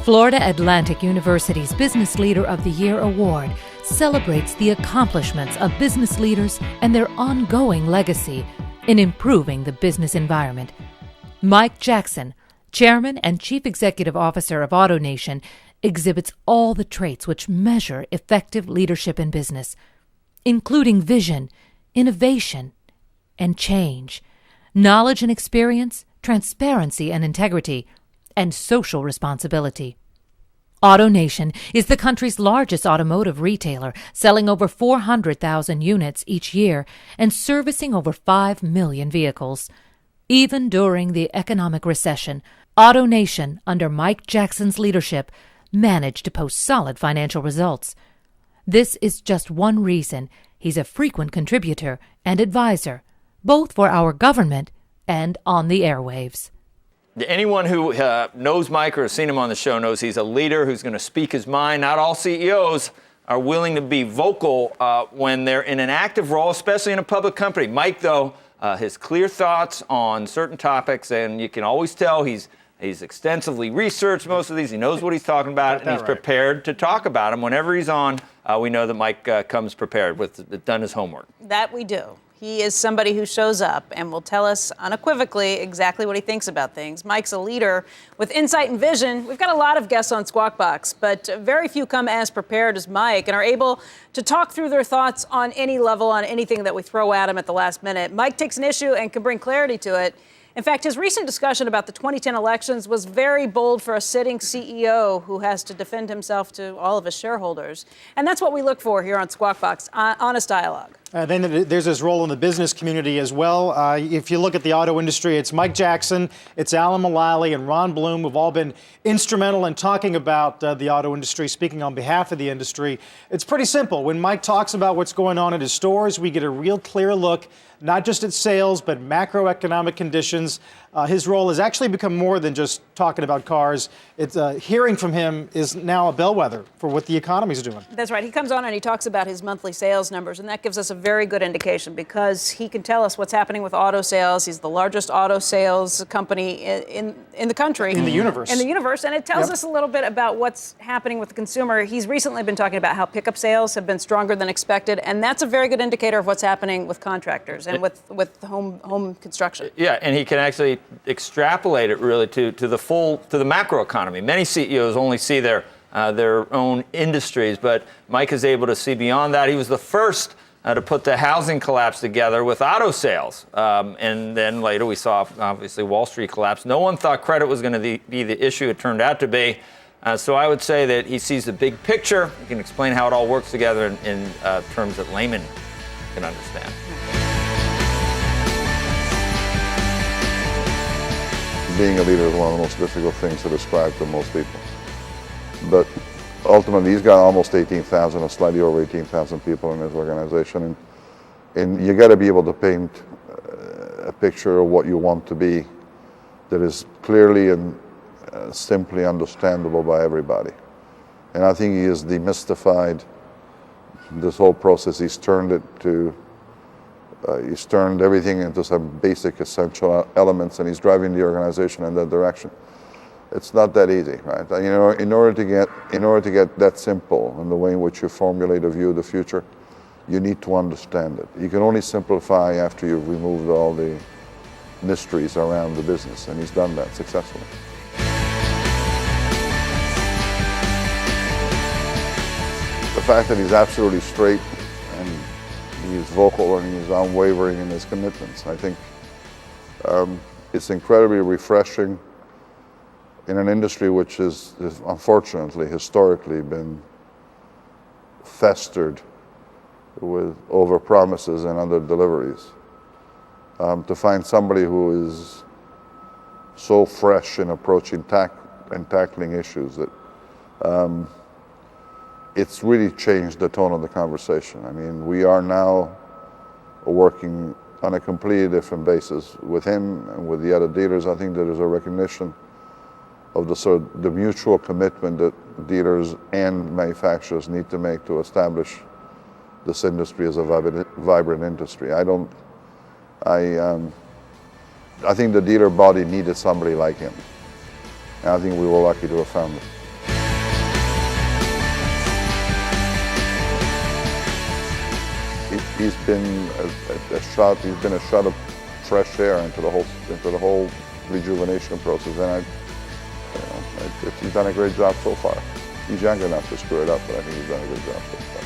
Florida Atlantic University's Business Leader of the Year Award celebrates the accomplishments of business leaders and their ongoing legacy in improving the business environment. Mike Jackson, Chairman and Chief Executive Officer of AutoNation, exhibits all the traits which measure effective leadership in business, including vision, innovation, and change, knowledge and experience, transparency and integrity, and social responsibility. AutoNation is the country's largest automotive retailer, selling over 400,000 units each year and servicing over 5 million vehicles. Even during the economic recession, AutoNation, under Mike Jackson's leadership, managed to post solid financial results. This is just one reason he's a frequent contributor and advisor, both for our government and on the airwaves. Anyone who knows Mike or has seen him on the show knows he's a leader who's going to speak his mind. Not all CEOs are willing to be vocal when they're in an active role, especially in a public company. Mike, though, has clear thoughts on certain topics, and you can always tell he's extensively researched most of these. He knows what he's talking about, and he's prepared to talk about them. Whenever he's on, we know that Mike comes prepared, done his homework. That we do. He is somebody who shows up and will tell us unequivocally exactly what he thinks about things. Mike's a leader with insight and vision. We've got a lot of guests on Squawk Box, but very few come as prepared as Mike and are able to talk through their thoughts on any level, on anything that we throw at him at the last minute. Mike takes an issue and can bring clarity to it. In fact, his recent discussion about the 2010 elections was very bold for a sitting CEO who has to defend himself to all of his shareholders. And that's what we look for here on Squawk Box, honest dialogue. Then there's his role in the business community as well. If you look at the auto industry, it's Mike Jackson, it's Alan Mulally, and Ron Bloom who've all been instrumental in talking about the auto industry, speaking on behalf of the industry. It's pretty simple. When Mike talks about what's going on at his stores, we get a real clear look, not just at sales, but macroeconomic conditions. His role has actually become more than just talking about cars. It's hearing from him is now a bellwether for what the economy's doing. That's right. He comes on and he talks about his monthly sales numbers, and that gives us a very good indication because he can tell us what's happening with auto sales. He's the largest auto sales company in the country. In the universe. In the universe, and it tells us a little bit about what's happening with the consumer. He's recently been talking about how pickup sales have been stronger than expected, and that's a very good indicator of what's happening with contractors and with home construction. Yeah, and he can actually extrapolate it really to the macro economy. Many CEOs only see their own industries, but Mike is able to see beyond that. He was the first to put the housing collapse together with auto sales. And then later we saw, obviously, Wall Street collapse. No one thought credit was going to be the issue it turned out to be. So I would say that he sees the big picture. He can explain how it all works together in terms that laymen can understand. Being a leader is one of the most difficult things to describe to most people. But ultimately, he's got almost 18,000, or slightly over 18,000 people in his organization. And you got to be able to paint a picture of what you want to be that is clearly and simply understandable by everybody. And I think he has demystified this whole process. He's turned everything into some basic essential elements, and he's driving the organization in that direction. It's not that easy, right? You know, in order to get that simple in the way in which you formulate a view of the future, you need to understand it. You can only simplify after you've removed all the mysteries around the business, and he's done that successfully. The fact that he's absolutely straight and he's vocal and he's unwavering in his commitments, I think it's incredibly refreshing in an industry which is unfortunately historically been festered with over-promises and under-deliveries. To find somebody who is so fresh in approaching tackling issues that it's really changed the tone of the conversation. I mean, we are now working on a completely different basis with him and with the other dealers. I think there is a recognition of the mutual commitment that dealers and manufacturers need to make to establish this industry as a vibrant industry. I think the dealer body needed somebody like him. And I think we were lucky to have found him. he's been a shot of fresh air into the whole rejuvenation process, and he's done a great job so far. He's young enough to screw it up, but I think he's done a good job so far.